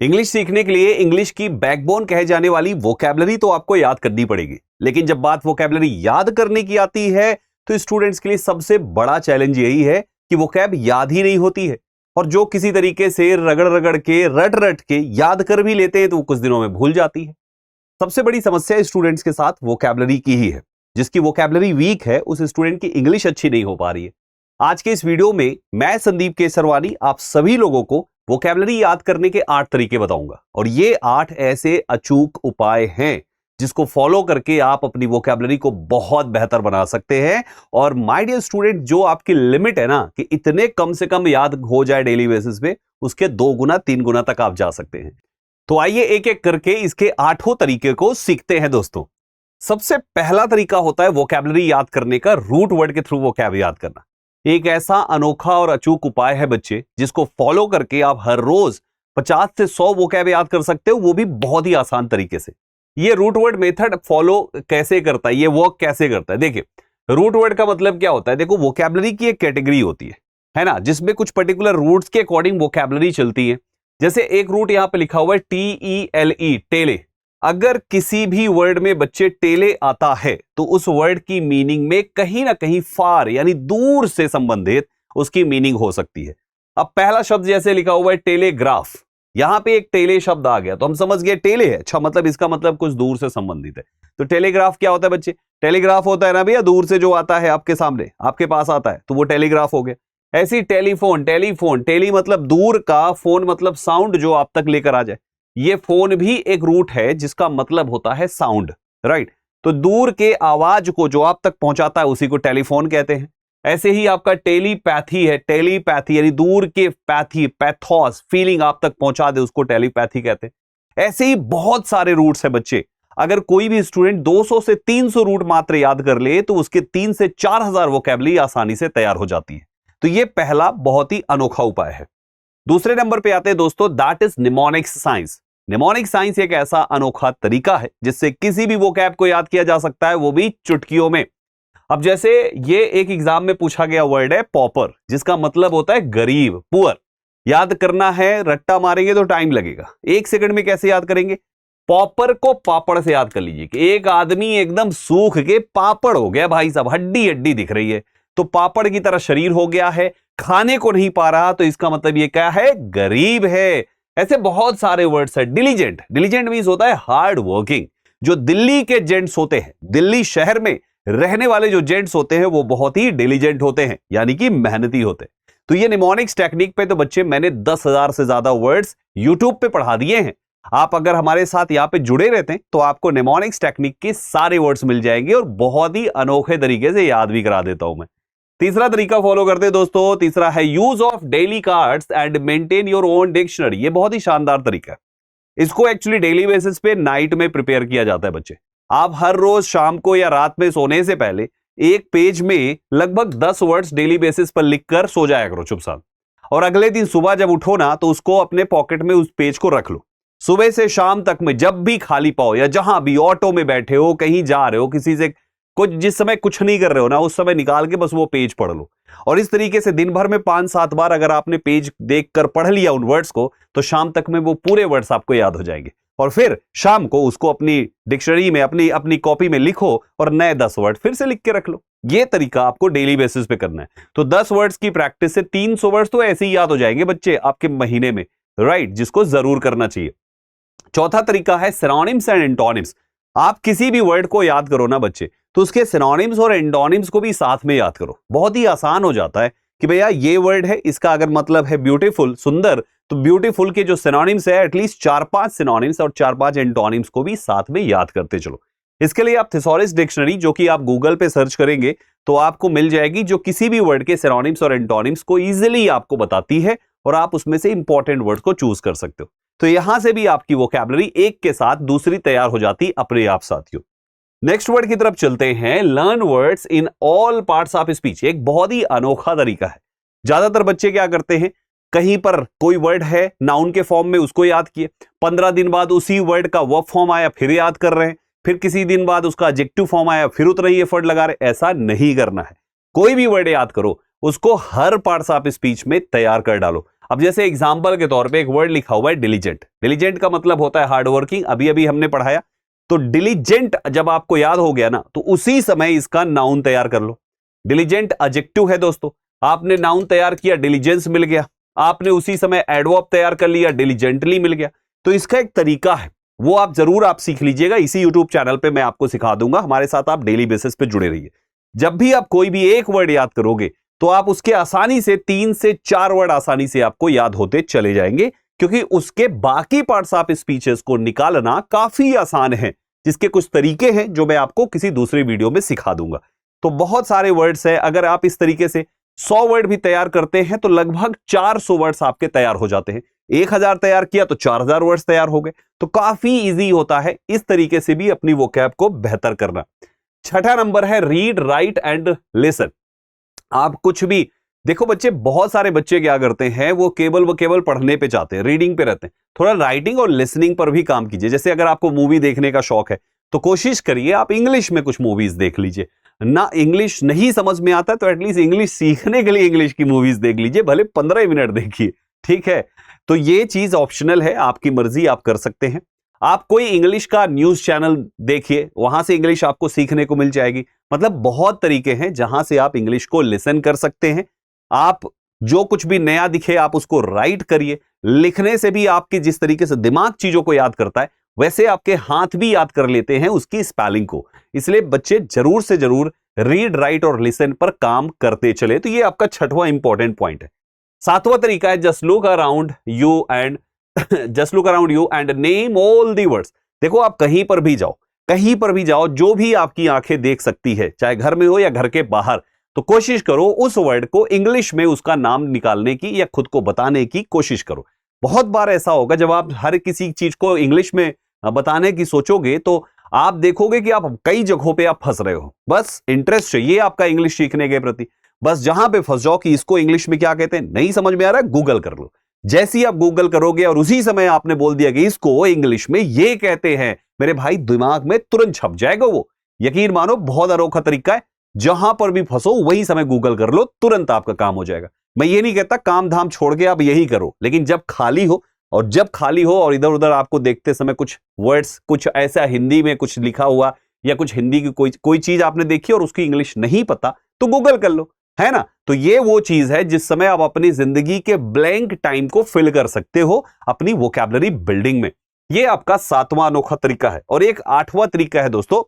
English सीखने के लिए इंग्लिश की बैकबोन कहे जाने वाली वोकैबुलरी तो आपको याद करनी पड़ेगी, लेकिन जब बात वोकैबुलरी याद करने की आती है तो स्टूडेंट्स के लिए सबसे बड़ा चैलेंज यही है कि वोकैब याद ही नहीं होती है। और जो किसी तरीके से रगड़ रगड़ के रट रट के याद कर भी लेते हैं तो वो कुछ दिनों में भूल जाती है। सबसे बड़ी समस्या स्टूडेंट्स के साथ वोकैबुलरी की ही है। जिसकी वोकैबुलरी वीक है उस स्टूडेंट की इंग्लिश अच्छी नहीं हो पा रही है। आज के इस वीडियो में मैं संदीप केसरवानी आप सभी लोगों को वोकैबुलरी याद करने के 8 तरीके बताऊंगा, और ये 8 ऐसे अचूक उपाय हैं जिसको फॉलो करके आप अपनी वोकैबुलरी को बहुत बेहतर बना सकते हैं। और माय डियर स्टूडेंट, जो आपकी लिमिट है ना कि इतने कम से कम याद हो जाए डेली बेसिस पे, उसके 2 गुना 3 गुना तक आप जा सकते हैं। तो आइए एक एक करके इसके 8 तरीके को सीखते हैं दोस्तों। सबसे पहला तरीका होता है वोकैबुलरी याद करने का रूट वर्ड के थ्रू वोकैब याद करना। एक ऐसा अनोखा और अचूक उपाय है बच्चे, जिसको फॉलो करके आप हर रोज 50 से 100 वोकैब याद कर सकते हो, वो भी बहुत ही आसान तरीके से। ये रूट वर्ड मेथड फॉलो कैसे करता है, ये वर्क कैसे करता है? देखिए, रूट वर्ड का मतलब क्या होता है? देखो, वोकैबुलरी की एक कैटेगरी होती है ना, जिसमें कुछ पर्टिकुलर रूट्स के अकॉर्डिंग वोकैबुलरी चलती है। जैसे एक रूट यहां पे लिखा हुआ है TELE, टेले। अगर किसी भी वर्ड में बच्चे टेले आता है तो उस वर्ड की मीनिंग में कहीं ना कहीं फार यानी दूर से संबंधित उसकी मीनिंग हो सकती है। अब पहला शब्द जैसे लिखा हुआ है टेलीग्राफ, यहां पे एक टेले शब्द आ गया तो हम समझ गए टेले है, अच्छा मतलब इसका मतलब कुछ दूर से संबंधित है। तो टेलीग्राफ क्या होता है बच्चे? टेलीग्राफ होता है ना भैया, दूर से जो आता है आपके सामने, आपके पास आता है, तो वो टेलीग्राफ हो गया। ऐसी टेलीफोन, टेलीफोन, टेली मतलब दूर का, फोन मतलब साउंड जो आप तक लेकर आ जाए। ये फोन भी एक रूट है जिसका मतलब होता है साउंड, राइट? तो दूर के आवाज को जो आप तक पहुंचाता है उसी को टेलीफोन कहते हैं। ऐसे ही आपका टेलीपैथी है, टेलीपैथी यानी दूर के पैथी, पैथोस, फीलिंग आप तक पहुंचा दे उसको टेलीपैथी कहते हैं। ऐसे ही बहुत सारे रूट्स हैं बच्चे। अगर कोई भी स्टूडेंट 200 से 300 रूट मात्र याद कर ले तो उसके 3 से 4000 वोकैबुलरी आसानी से तैयार हो जाती है। तो ये पहला बहुत ही अनोखा उपाय है। दूसरे नंबर पे आते हैं दोस्तों, that is mnemonics science. Mnemonic science एक ऐसा अनोखा तरीका है जिससे किसी भी वोकैब को याद किया जा सकता है, वो भी चुटकियों में। अब जैसे ये एक एग्जाम में पूछा गया वर्ड है पॉपर, जिसका मतलब होता है गरीब, पुअर। याद करना है, रट्टा मारेंगे तो टाइम लगेगा। 1 सेकंड में कैसे याद करेंगे? पॉपर को पापड़ से याद कर लीजिए कि एक आदमी एकदम सूख के पापड़ हो गया भाई साहब, हड्डी हड्डी दिख रही है, तो पापड़ की तरह शरीर हो गया है, खाने को नहीं पा रहा, तो इसका मतलब ये क्या है? गरीब है। ऐसे बहुत सारे वर्ड्स है। डिलीजेंट, डिलीजेंट मींस होता है हार्ड वर्किंग। जो दिल्ली के जेंट्स होते हैं, दिल्ली शहर में रहने वाले जो जेंट्स होते हैं वो बहुत ही डिलीजेंट होते हैं, यानी कि मेहनती होते हैं। तो ये निमोनिक्स टेक्निक पे तो बच्चे मैंने 10,000 से ज्यादा वर्ड्स यूट्यूब पे पढ़ा दिए हैं। आप अगर हमारे साथ यहाँ पे जुड़े रहते हैं तो आपको निमोनिक्स टेक्निक के सारे वर्ड्स मिल जाएंगे और बहुत ही अनोखे तरीके से याद भी करा देता हूं मैं। तीसरा तरीका फॉलो करते हैं दोस्तों। तीसरा है use of daily cards and maintain your own dictionary. ये बहुत ही शानदार तरीका है। इसको एक्चुअली डेली बेसिस पे नाइट में प्रिपेयर किया जाता है बच्चे। आप हर रोज शाम को या रात में सोने से पहले एक पेज में लगभग 10 वर्ड्स डेली बेसिस पर लिखकर सो जाया करो चुपचाप, और अगले दिन सुबह जब उठो ना तो उसको अपने पॉकेट में उस पेज को रख लो। सुबह से शाम तक में जब भी खाली पाओ या जहां भी, ऑटो में बैठे हो, कहीं जा रहे हो, किसी से कुछ, जिस समय कुछ नहीं कर रहे हो ना, उस समय निकाल के बस वो पेज पढ़ लो। और इस तरीके से दिन भर में 5-7 बार अगर आपने पेज देखकर पढ़ लिया उन वर्ड्स को, तो शाम तक में वो पूरे वर्ड्स आपको याद हो जाएंगे। और फिर शाम को उसको अपनी डिक्शनरी में, अपनी कॉपी में लिखो और नए 10 वर्ड फिर से लिख के रख लो। ये तरीका आपको डेली बेसिस पे करना है। तो 10 वर्ड्स की प्रैक्टिस से 300 वर्ड्स तो ऐसे ही याद हो जाएंगे बच्चे आपके महीने में, राइट? जिसको जरूर करना चाहिए। चौथा तरीका है सिनोनिम्स एंड एंटोनिम्स। आप किसी भी वर्ड को याद करो ना बच्चे, तो उसके सिनोनिम्स और एंटोनिम्स को भी साथ में याद करो। बहुत ही आसान हो जाता है कि भैया ये वर्ड है, इसका अगर मतलब है ब्यूटीफुल, सुंदर, तो ब्यूटीफुल के जो सिनोनिम्स है एटलीस्ट 4-5 सिनोनिम्स और 4-5 एंटोनिम्स को भी साथ में याद करते चलो। इसके लिए आप थिसॉरस डिक्शनरी, जो कि आप गूगल पे सर्च करेंगे तो आपको मिल जाएगी, जो किसी भी वर्ड के सिनोनिम्स और एंटोनिम्स को इजीली आपको बताती है और आप उसमें से इंपॉर्टेंट वर्ड को चूज कर सकते हो। तो यहां से भी आपकी वोकैबुलरी एक के साथ दूसरी तैयार हो जाती अपने आप साथियों। नेक्स्ट वर्ड की तरफ चलते हैं। Learn words in all parts of speech. एक बहुत ही अनोखा तरीका है। ज्यादातर बच्चे क्या करते हैं, कहीं पर कोई वर्ड है नाउन के फॉर्म में, उसको याद किए, 15 दिन बाद उसी वर्ड का वर्ब फॉर्म आया, फिर याद कर रहे हैं, फिर किसी दिन बाद उसका एडजेक्टिव फॉर्म आया, फिर उतना ही एफर्ट लगा रहे। ऐसा नहीं करना है। कोई भी वर्ड याद करो, उसको हर पार्ट्स ऑफ स्पीच में तैयार कर डालो। अब जैसे एग्जाम्पल के तौर पे एक वर्ड लिखा हुआ है डिलीजेंट। डिलीजेंट का मतलब होता है हार्ड वर्किंग, अभी अभी हमने पढ़ाया। तो डिलीजेंट जब आपको याद हो गया ना, तो उसी समय इसका नाउन तैयार कर लो। डिलीजेंट एडजेक्टिव है दोस्तों, आपने नाउन तैयार किया, डिलीजेंस मिल गया। आपने उसी समय एडवर्ब तैयार कर लिया, डिलीजेंटली मिल गया। तो इसका एक तरीका है, वो आप जरूर आप सीख लीजिएगा। इसी यूट्यूब चैनल पे मैं आपको सिखा दूंगा, हमारे साथ आप डेली बेसिस पे जुड़े रहिए। जब भी आप कोई भी एक वर्ड याद करोगे तो आप उसके आसानी से 3 से 4 वर्ड आसानी से आपको याद होते चले जाएंगे, क्योंकि उसके बाकी पार्ट्स ऑफ स्पीचेस को निकालना काफी आसान है, जिसके कुछ तरीके हैं जो मैं आपको किसी दूसरे वीडियो में सिखा दूंगा। तो बहुत सारे वर्ड्स हैं, अगर आप इस तरीके से 100 वर्ड भी तैयार करते हैं तो लगभग 400 वर्ड्स आपके तैयार हो जाते हैं। 1000 तैयार किया तो 4000 वर्ड्स तैयार हो गए। तो काफी इजी होता है इस तरीके से भी अपनी वोकैब को बेहतर करना। छठा नंबर है रीड, राइट एंड लिसन। आप कुछ भी देखो, बच्चे, बहुत सारे बच्चे क्या करते हैं, वो केवल पढ़ने पे चाहते हैं, रीडिंग पे रहते हैं। थोड़ा राइटिंग और लिसनिंग पर भी काम कीजिए। जैसे अगर आपको मूवी देखने का शौक है तो कोशिश करिए आप इंग्लिश में कुछ मूवीज देख लीजिए। ना इंग्लिश नहीं समझ में आता तो एटलीस्ट इंग्लिश सीखने के लिए इंग्लिश की मूवीज देख लीजिए, भले 15 मिनट देखिए, ठीक है। तो ये चीज ऑप्शनल है, आपकी मर्जी, आप कर सकते हैं। आप कोई इंग्लिश का न्यूज चैनल देखिए, वहां से इंग्लिश आपको सीखने को मिल जाएगी। मतलब बहुत तरीके हैं जहां से आप इंग्लिश को लिसन कर सकते हैं। आप जो कुछ भी नया दिखे आप उसको राइट करिए। लिखने से भी आपके जिस तरीके से दिमाग चीजों को याद करता है, वैसे आपके हाथ भी याद कर लेते हैं उसकी स्पेलिंग को। इसलिए बच्चे जरूर से जरूर रीड, राइट और लिसन पर काम करते चले। तो ये आपका छठवां इंपॉर्टेंट पॉइंट है। सातवां तरीका है just look around you and name all the words. देखो, आप कहीं पर भी जाओ, जो भी आपकी आंखें देख सकती है, चाहे घर में हो या घर के बाहर, तो कोशिश करो उस वर्ड को इंग्लिश में उसका नाम निकालने की या खुद को बताने की कोशिश करो। बहुत बार ऐसा होगा जब आप हर किसी चीज को इंग्लिश में बताने की सोचोगे तो आप देखोगे कि आप कई जगहों पे आप फंस रहे हो। बस इंटरेस्ट चाहिए आपका इंग्लिश सीखने के प्रति, बस जहां पे फंस जाओ कि इसको इंग्लिश में क्या कहते हैं नहीं समझ में आ रहा है, गूगल कर लो। जैसे ही आप गूगल करोगे और उसी समय आपने बोल दिया कि इसको इंग्लिश में ये कहते हैं, मेरे भाई दिमाग में तुरंत छप जाएगा वो। यकीन मानो, बहुत अनोखा तरीका है। जहां पर भी फंसो वही समय गूगल कर लो, तुरंत आपका काम हो जाएगा। मैं ये नहीं कहता काम धाम छोड़ के आप यही करो, लेकिन जब खाली हो और इधर उधर आपको देखते समय कुछ वर्ड्स, कुछ ऐसा हिंदी में कुछ लिखा हुआ या कुछ हिंदी की कोई चीज आपने देखी और उसकी इंग्लिश नहीं पता, तो गूगल कर लो, है ना। तो ये वो चीज है जिस समय आप अपनी जिंदगी के ब्लैंक टाइम को फिल कर सकते हो अपनी वोकैबुलरी बिल्डिंग में। ये आपका सातवां अनोखा तरीका है। और एक आठवां तरीका है दोस्तों,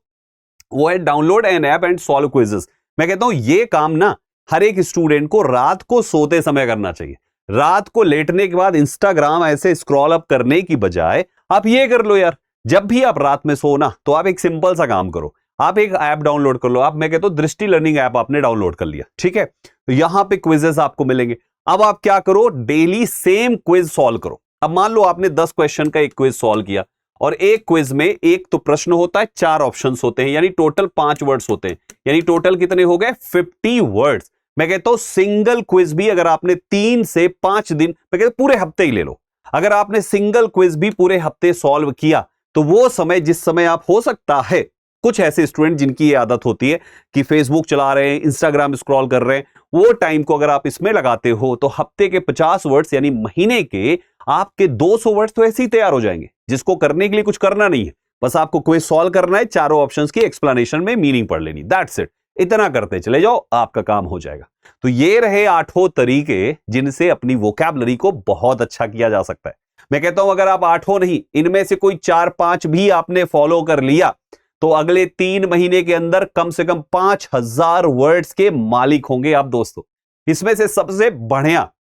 वो है download an app and solve quizzes. मैं कहता हूं ये काम ना हर एक स्टूडेंट को रात को सोते समय करना चाहिए। रात को लेटने के बाद इंस्टाग्राम ऐसे स्क्रॉल अप करने की बजाय आप ये कर लो यार, जब भी आप रात में सो ना, तो आप एक सिंपल सा काम करो, आप एक ऐप डाउनलोड कर लो। आप, मैं कहता हूं दृष्टि लर्निंग ऐप आपने डाउनलोड कर लिया, ठीक है। तो यहां पे क्विजेस आपको मिलेंगे। अब आप क्या करो, डेली सेम क्विज सॉल्व करो। अब मान लो आपने 10 क्वेश्चन का एक क्विज सॉल्व किया, और एक क्विज में एक तो प्रश्न होता है, 4 ऑप्शंस होते हैं, यानी टोटल 5 वर्ड्स होते हैं। यानी टोटल कितने हो गए, 50 वर्ड्स। मैं कहता हूं सिंगल क्विज भी अगर आपने 3 से 5 दिन, मैं कहता हूं पूरे हफ्ते ही ले लो, अगर आपने सिंगल क्विज भी पूरे हफ्ते सॉल्व किया, तो वो समय, जिस समय आप, हो सकता है कुछ ऐसे स्टूडेंट जिनकी ये आदत होती है कि फेसबुक चला रहे हैं, इंस्टाग्राम स्क्रॉल कर रहे हैं, वो टाइम को अगर आप इसमें लगाते हो तो हफ्ते के 50 वर्ड्स यानी महीने के आपके 200 वर्ड्स तो ऐसे ही तैयार हो जाएंगे, जिसको करने के लिए कुछ करना नहीं है। बस आपको क्विज सॉल्व करना है, चारों ऑप्शंस की एक्सप्लेनेशन में मीनिंग पढ़ लेनी, दैट्स इट। इतना करते चले जाओ, आपका काम हो जाएगा। तो ये रहे 8 तरीके जिनसे अपनी वोकैबुलरी को बहुत अच्छा किया जा सकता है। मैं कहता हूं अगर आप 8 नहीं, इनमें से कोई 4-5 भी आपने फॉलो कर लिया, तो अगले 3 महीने के अंदर कम से कम 5000 वर्ड्स के मालिक होंगे आप दोस्तों। इसमें से सबसे बढ़िया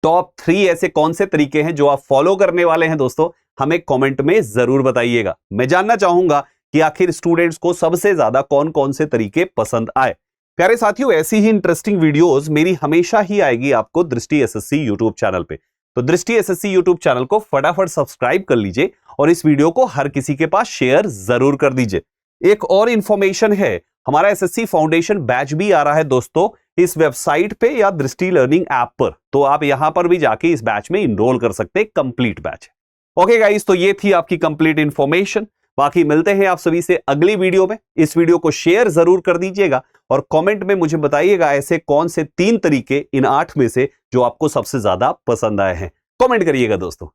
टॉप 3 ऐसे कौन से तरीके हैं जो आप फॉलो करने वाले हैं दोस्तों, हमें कमेंट में जरूर बताइएगा। मैं जानना चाहूंगा कि आखिर स्टूडेंट्स को सबसे ज्यादा कौन कौन से तरीके पसंद आए। प्यारे साथियों, ऐसी ही इंटरेस्टिंग वीडियोस मेरी हमेशा ही आएगी आपको दृष्टि एसएससी यूट्यूब चैनल पे। तो दृष्टि एसएससी यूट्यूब चैनल को फटाफट सब्सक्राइब कर लीजिए और इस वीडियो को हर किसी के पास शेयर जरूर कर दीजिए। एक और इंफॉर्मेशन है, हमारा एसएससी फाउंडेशन बैच भी आ रहा है दोस्तों इस वेबसाइट पे या दृष्टि लर्निंग ऐप पर, तो आप यहां पर भी जाके इस बैच में इनरोल कर सकते हैं, कंप्लीट बैच। ओके गाइस, तो ये थी आपकी कंप्लीट इंफॉर्मेशन। बाकी मिलते हैं आप सभी से अगली वीडियो में। इस वीडियो को शेयर जरूर कर दीजिएगा और कमेंट में मुझे बताइएगा ऐसे कौन से 3 तरीके इन 8 में से जो आपको सबसे ज्यादा पसंद आए हैं। कमेंट करिएगा दोस्तों।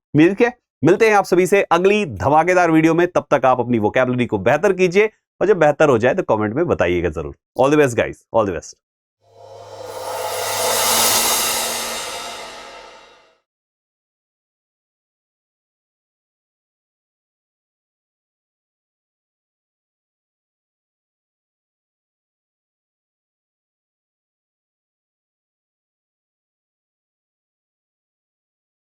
मिलते हैं आप सभी से अगली धमाकेदार वीडियो में। तब तक आप अपनी वोकैबुलरी को बेहतर कीजिए और जब बेहतर हो जाए तो कमेंट में बताइएगा जरूर। All the best guys, all the best.